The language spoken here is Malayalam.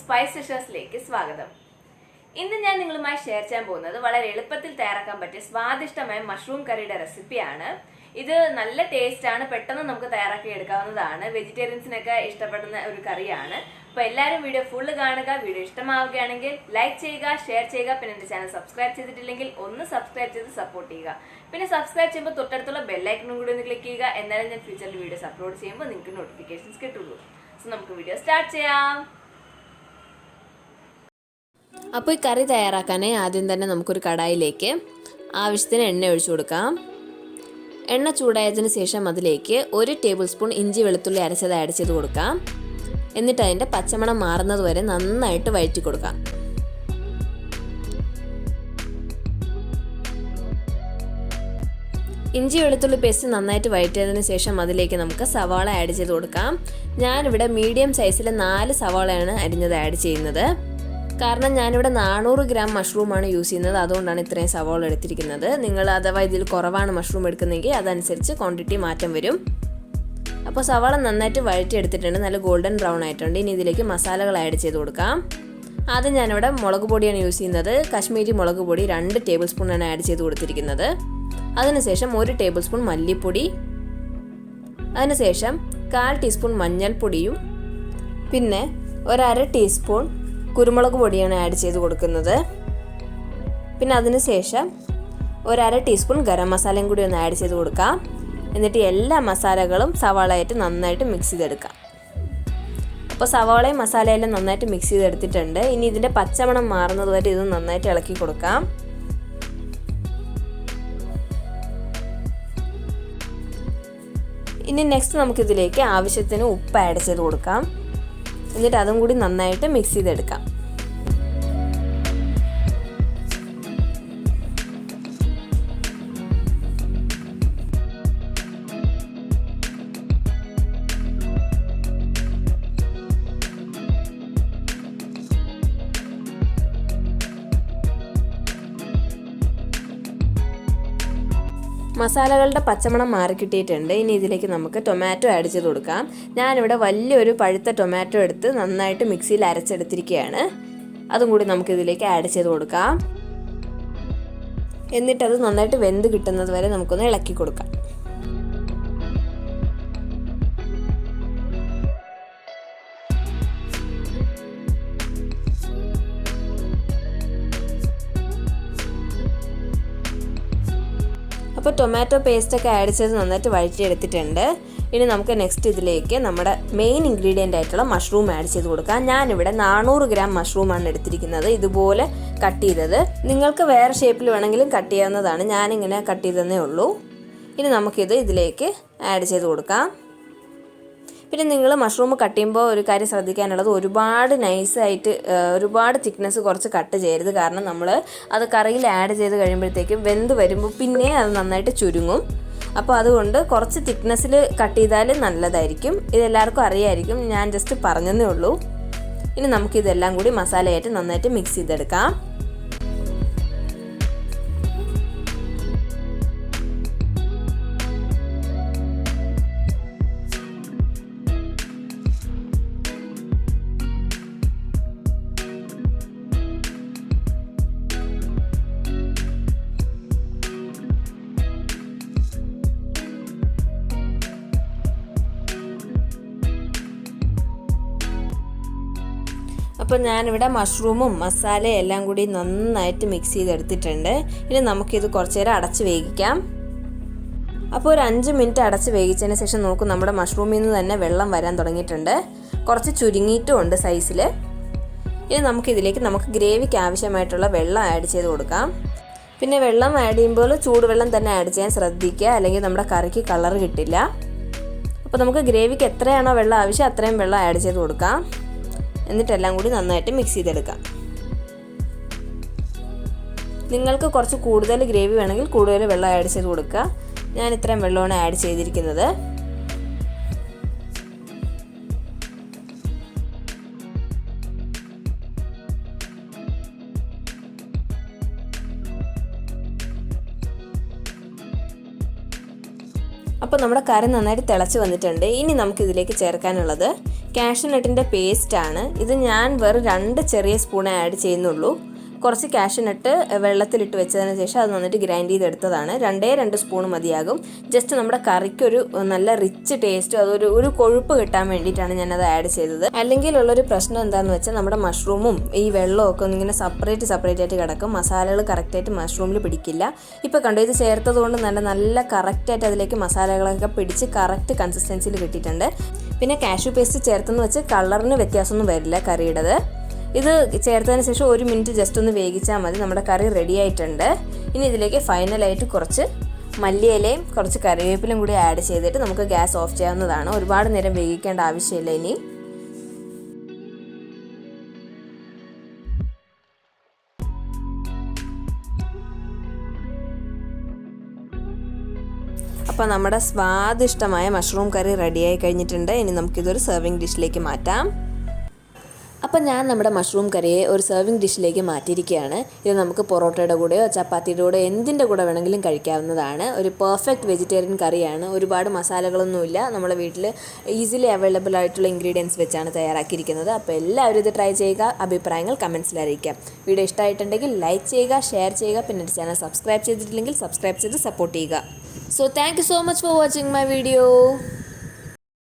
സ്പൈസ് ഡിഷസിലേക്ക് സ്വാഗതം. ഇന്ന് ഞാൻ നിങ്ങളുമായി ഷെയർ ചെയ്യാൻ പോകുന്നത് വളരെ എളുപ്പത്തിൽ തയ്യാറാക്കാൻ പറ്റിയ സ്വാദിഷ്ടമായ മഷ്റൂം കറിയുടെ റെസിപ്പിയാണ്. ഇത് നല്ല ടേസ്റ്റ് ആണ്, പെട്ടെന്ന് നമുക്ക് തയ്യാറാക്കി എടുക്കാവുന്നതാണ്. വെജിറ്റേറിയൻസിനൊക്കെ ഇഷ്ടപ്പെടുന്ന ഒരു കറിയാണ്. അപ്പോൾ എല്ലാവരും വീഡിയോ ഫുള്ള് കാണുക. വീഡിയോ ഇഷ്ടമാവുകയാണെങ്കിൽ ലൈക്ക് ചെയ്യുക, ഷെയർ ചെയ്യുക. പിന്നെ എൻ്റെ ചാനൽ സബ്സ്ക്രൈബ് ചെയ്തിട്ടില്ലെങ്കിൽ ഒന്ന് സബ്സ്ക്രൈബ് ചെയ്ത് സപ്പോർട്ട് ചെയ്യുക. പിന്നെ സബ്സ്ക്രൈബ് ചെയ്യുമ്പോൾ തൊട്ടടുത്തുള്ള ബെല്ലൈക്കണും കൂടി ഒന്ന് ക്ലിക്ക് ചെയ്യുക. എന്നാലും ഞാൻ ഫ്യൂച്ചറിൽ വീഡിയോസ് അപ്ലോഡ് ചെയ്യുമ്പോൾ നിങ്ങൾക്ക് നോട്ടിഫിക്കേഷൻസ് കിട്ടുള്ളൂ. സോ നമുക്ക് വീഡിയോ സ്റ്റാർട്ട് ചെയ്യാം. അപ്പോൾ ഈ കറി തയ്യാറാക്കാനായി ആദ്യം തന്നെ നമുക്കൊരു കടായിലേക്ക് ആവശ്യത്തിന് എണ്ണ ഒഴിച്ചു കൊടുക്കാം. എണ്ണ ചൂടായതിന് ശേഷം അതിലേക്ക് 1 ടേബിൾ സ്പൂൺ ഇഞ്ചി വെളുത്തുള്ളി അരച്ചത് ആഡ് ചെയ്ത് കൊടുക്കാം. എന്നിട്ട് അതിൻ്റെ പച്ചമണം മാറുന്നത് വരെ നന്നായിട്ട് വഴറ്റി കൊടുക്കാം. ഇഞ്ചി വെളുത്തുള്ളി പേസ്റ്റ് നന്നായിട്ട് വഴറ്റിയതിന് ശേഷം അതിലേക്ക് നമുക്ക് സവാള ആഡ് ചെയ്ത് കൊടുക്കാം. ഞാനിവിടെ മീഡിയം സൈസിലെ 4 സവാളയാണ് അരിഞ്ഞത് ആഡ് ചെയ്യുന്നത്. കാരണം ഞാനിവിടെ 400 ഗ്രാം മഷ്റൂമാണ് യൂസ് ചെയ്യുന്നത്, അതുകൊണ്ടാണ് ഇത്രയും സവാള എടുത്തിരിക്കുന്നത്. നിങ്ങൾ അഥവാ ഇതിൽ കുറവാണ് മഷ്റൂം എടുക്കുന്നതെങ്കിൽ അതനുസരിച്ച് ക്വാണ്ടിറ്റി മാറ്റം വരും. അപ്പോൾ സവാള നന്നായിട്ട് വഴറ്റിയെടുത്തിട്ടുണ്ട്, നല്ല ഗോൾഡൻ ബ്രൗൺ ആയിട്ടുണ്ട്. ഇനി ഇതിലേക്ക് മസാലകൾ ആഡ് ചെയ്ത് കൊടുക്കാം. ആദ്യം ഞാനിവിടെ മുളക് പൊടിയാണ് യൂസ് ചെയ്യുന്നത്. കശ്മീരി മുളക് പൊടി 2 ടേബിൾ സ്പൂണാണ് ആഡ് ചെയ്ത് കൊടുത്തിരിക്കുന്നത്. അതിനുശേഷം 1 ടേബിൾ സ്പൂൺ മല്ലിപ്പൊടി, അതിനുശേഷം 1/4 ടീസ്പൂൺ മഞ്ഞൾപ്പൊടിയും പിന്നെ 1/2 ടീസ്പൂൺ കുരുമുളക് പൊടിയാണ് ആഡ് ചെയ്ത് കൊടുക്കുന്നത്. പിന്നെ അതിനുശേഷം 1/2 ടീസ്പൂൺ ഗരം മസാലയും കൂടി ഒന്ന് ആഡ് ചെയ്ത് കൊടുക്കാം. എന്നിട്ട് എല്ലാ മസാലകളും സവാളയായിട്ട് നന്നായിട്ട് മിക്സ് ചെയ്തെടുക്കാം. അപ്പോൾ സവാളയും മസാലയെല്ലാം നന്നായിട്ട് മിക്സ് ചെയ്തെടുത്തിട്ടുണ്ട്. ഇനി ഇതിൻ്റെ പച്ചമണം മാറുന്നത് വരെ ഇത് നന്നായിട്ട് ഇളക്കി കൊടുക്കാം. ഇനി നെക്സ്റ്റ് നമുക്കിതിലേക്ക് ആവശ്യത്തിന് ഉപ്പ് ആഡ് ചെയ്ത് കൊടുക്കാം. എന്നിട്ട് അതും കൂടി നന്നായിട്ട് മിക്സ് ചെയ്തെടുക്കാം. മസാലകളുടെ പച്ചമണം മാറിക്കിട്ടിയിട്ടുണ്ട്. ഇനി ഇതിലേക്ക് നമുക്ക് ടൊമാറ്റോ ആഡ് ചെയ്ത് കൊടുക്കാം. ഞാനിവിടെ വലിയൊരു പഴുത്ത ടൊമാറ്റോ എടുത്ത് നന്നായിട്ട് മിക്സിയിൽ അരച്ചെടുത്തിരിക്കുകയാണ്. അതും കൂടി നമുക്കിതിലേക്ക് ആഡ് ചെയ്ത് കൊടുക്കാം. എന്നിട്ടത് നന്നായിട്ട് വെന്ത് കിട്ടുന്നത് വരെ നമുക്കൊന്ന് ഇളക്കി കൊടുക്കാം. അപ്പോൾ ടൊമാറ്റോ പേസ്റ്റൊക്കെ ആഡ് ചെയ്ത് നന്നായിട്ട് വഴറ്റിയെടുത്തിട്ടുണ്ട്. ഇനി നമുക്ക് നെക്സ്റ്റ് ഇതിലേക്ക് നമ്മുടെ മെയിൻ ഇൻഗ്രീഡിയൻ്റ് ആയിട്ടുള്ള മഷ്റൂം ആഡ് ചെയ്ത് കൊടുക്കാം. ഞാനിവിടെ 400 ഗ്രാം മഷ്റൂമാണ് എടുത്തിരിക്കുന്നത്, ഇതുപോലെ കട്ട് ചെയ്തത്. നിങ്ങൾക്ക് വേറെ ഷേപ്പിൽ വേണമെങ്കിലും കട്ട് ചെയ്യാവുന്നതാണ്, ഞാനിങ്ങനെ കട്ട് ചെയ്തതേ ഉള്ളൂ. ഇനി നമുക്കിത് ഇതിലേക്ക് ആഡ് ചെയ്ത് കൊടുക്കാം. പിന്നെ നിങ്ങൾ മഷ്റൂം കട്ട് ചെയ്യുമ്പോൾ ഒരു കാര്യം ശ്രദ്ധിക്കാനുള്ളത്, ഒരുപാട് നൈസായിട്ട് ഒരുപാട് തിക്നെസ് കുറച്ച് കട്ട് ചെയ്യരുത്. കാരണം നമ്മൾ അത് കറിയിൽ ആഡ് ചെയ്ത് കഴിയുമ്പോഴത്തേക്കും വെന്ത് വരുമ്പോൾ പിന്നെ അത് നന്നായിട്ട് ചുരുങ്ങും. അപ്പോൾ അതുകൊണ്ട് കുറച്ച് തിക്നെസ്സിൽ കട്ട് ചെയ്താൽ നല്ലതായിരിക്കും. ഇതെല്ലാവർക്കും അറിയായിരിക്കും, ഞാൻ ജസ്റ്റ് പറഞ്ഞതേ ഉള്ളൂ. ഇനി നമുക്കിതെല്ലാം കൂടി മസാലയായിട്ട് നന്നായിട്ട് മിക്സ് ചെയ്തെടുക്കാം. അപ്പോൾ ഞാനിവിടെ മഷ്റൂമും മസാലയും എല്ലാം കൂടി നന്നായിട്ട് മിക്സ് ചെയ്തെടുത്തിട്ടുണ്ട്. ഇനി നമുക്കിത് കുറച്ച് നേരം അടച്ച് വേവിക്കാം. അപ്പോൾ ഒരു 5 മിനിറ്റ് അടച്ച് വേവിച്ചതിന് ശേഷം നോക്കും, നമ്മുടെ മഷ്റൂമിൽ നിന്ന് തന്നെ വെള്ളം വരാൻ തുടങ്ങിയിട്ടുണ്ട്. കുറച്ച് ചുരുങ്ങിയിട്ടും ഉണ്ട് സൈസിൽ. ഇനി നമുക്കിതിലേക്ക് നമുക്ക് ഗ്രേവിക്ക് ആവശ്യമായിട്ടുള്ള വെള്ളം ആഡ് ചെയ്ത് കൊടുക്കാം. പിന്നെ വെള്ളം ആഡ് ചെയ്യുമ്പോൾ ചൂടുവെള്ളം തന്നെ ആഡ് ചെയ്യാൻ ശ്രദ്ധിക്കുക, അല്ലെങ്കിൽ നമ്മുടെ കറിക്ക് കളർ കിട്ടില്ല. അപ്പോൾ നമുക്ക് ഗ്രേവിക്ക് എത്രയാണോ വെള്ളം ആവശ്യം അത്രയും വെള്ളം ആഡ് ചെയ്ത് കൊടുക്കാം. എന്നിട്ടെല്ലാം കൂടി നന്നായിട്ട് മിക്സ് ചെയ്തെടുക്കാം. നിങ്ങൾക്ക് കുറച്ച് കൂടുതൽ ഗ്രേവി വേണമെങ്കിൽ കൂടുതൽ വെള്ളം ആഡ് ചെയ്ത് കൊടുക്കുക. ഞാൻ ഇത്രയും വെള്ളമാണ് ആഡ് ചെയ്തിരിക്കുന്നത്. അപ്പോൾ നമ്മുടെ കറി നന്നായിട്ട് തിളച്ച് വന്നിട്ടുണ്ട്. ഇനി നമുക്കിതിലേക്ക് ചേർക്കാനുള്ളത് കാഷ്യൂ നട്ടിൻ്റെ പേസ്റ്റാണ്. ഇത് ഞാൻ വെറും 2 ചെറിയ സ്പൂണേ ആഡ് ചെയ്യുന്നുള്ളൂ. കുറച്ച് കാഷ്യൂ നട്ട് വെള്ളത്തിലിട്ട് വെച്ചതിന് ശേഷം അത് നന്നായിട്ട് ഗ്രൈൻഡ് ചെയ്തെടുത്തതാണ്. 2 സ്പൂൺ മതിയാകും. ജസ്റ്റ് നമ്മുടെ കറിക്കൊരു നല്ല റിച്ച് ടേസ്റ്റ്, ഒരു കൊഴുപ്പ് കിട്ടാൻ വേണ്ടിയിട്ടാണ് ഞാനത് ആഡ് ചെയ്തത്. അല്ലെങ്കിൽ ഉള്ളൊരു പ്രശ്നം എന്താണെന്ന് വെച്ചാൽ നമ്മുടെ മഷ്റൂമും ഈ വെള്ളവും ഒക്കെ ഒന്നിങ്ങനെ സെപ്പറേറ്റ് ആയിട്ട് കിടക്കും. മസാലകൾ കറക്റ്റായിട്ട് മഷ്റൂമിൽ പിടിക്കില്ല. ഇപ്പോൾ കണ്ടു, ഇത് ചേർത്തത് കൊണ്ട് നല്ല കറക്റ്റായിട്ട് അതിലേക്ക് മസാലകളൊക്കെ പിടിച്ച് കറക്റ്റ് കൺസിസ്റ്റൻസിയിൽ കിട്ടിയിട്ടുണ്ട്. പിന്നെ കാഷ്യൂ പേസ്റ്റ് ചേർത്തെന്ന് വെച്ച് കളറിന് വ്യത്യാസമൊന്നും വരില്ല കറിയുടേത്. ഇത് ചേർത്തതിന് ശേഷം 1 മിനിറ്റ് ജസ്റ്റ് ഒന്ന് വേവിച്ചാൽ മതി. നമ്മുടെ കറി റെഡി ആയിട്ടുണ്ട്. ഇനി ഇതിലേക്ക് ഫൈനലായിട്ട് കുറച്ച് മല്ലിയിലയും കുറച്ച് കറിവേപ്പിലും കൂടി ആഡ് ചെയ്തിട്ട് നമുക്ക് ഗ്യാസ് ഓഫ് ചെയ്യാവുന്നതാണ്. ഒരുപാട് നേരം വേവിക്കേണ്ട ആവശ്യമില്ല. ഇനി അപ്പോൾ നമ്മുടെ സ്വാദിഷ്ടമായ മഷ്റൂം കറി റെഡിയായി കഴിഞ്ഞിട്ടുണ്ട്. ഇനി നമുക്കിതൊരു സെർവിങ് ഡിഷിലേക്ക് മാറ്റാം. അപ്പോൾ ഞാൻ നമ്മുടെ മഷ്റൂം കറിയെ ഒരു സെർവിങ് ഡിഷിലേക്ക് മാറ്റിയിരിക്കുകയാണ്. ഇത് നമുക്ക് പൊറോട്ടയുടെ കൂടെയോ ചപ്പാത്തിയുടെ കൂടെയോ എന്തിൻ്റെ കൂടെ വേണമെങ്കിലും കഴിക്കാവുന്നതാണ്. ഒരു പെർഫെക്റ്റ് വെജിറ്റേറിയൻ കറിയാണ്. ഒരുപാട് മസാലകളൊന്നുമില്ല. നമ്മുടെ വീട്ടിൽ ഈസിലി അവൈലബിൾ ആയിട്ടുള്ള ഇൻഗ്രീഡിയൻസ് വെച്ചാണ് തയ്യാറാക്കിയിരിക്കുന്നത്. അപ്പോൾ എല്ലാവരും ഇത് ട്രൈ ചെയ്യുക. അഭിപ്രായങ്ങൾ കമൻസിൽ അറിയിക്കാം. വീഡിയോ ഇഷ്ടമായിട്ടുണ്ടെങ്കിൽ ലൈക്ക് ചെയ്യുക, ഷെയർ ചെയ്യുക. പിന്നെ ചാനൽ സബ്സ്ക്രൈബ് ചെയ്തിട്ടില്ലെങ്കിൽ സബ്സ്ക്രൈബ് ചെയ്ത് സപ്പോർട്ട് ചെയ്യുക. So thank you so much for watching my video.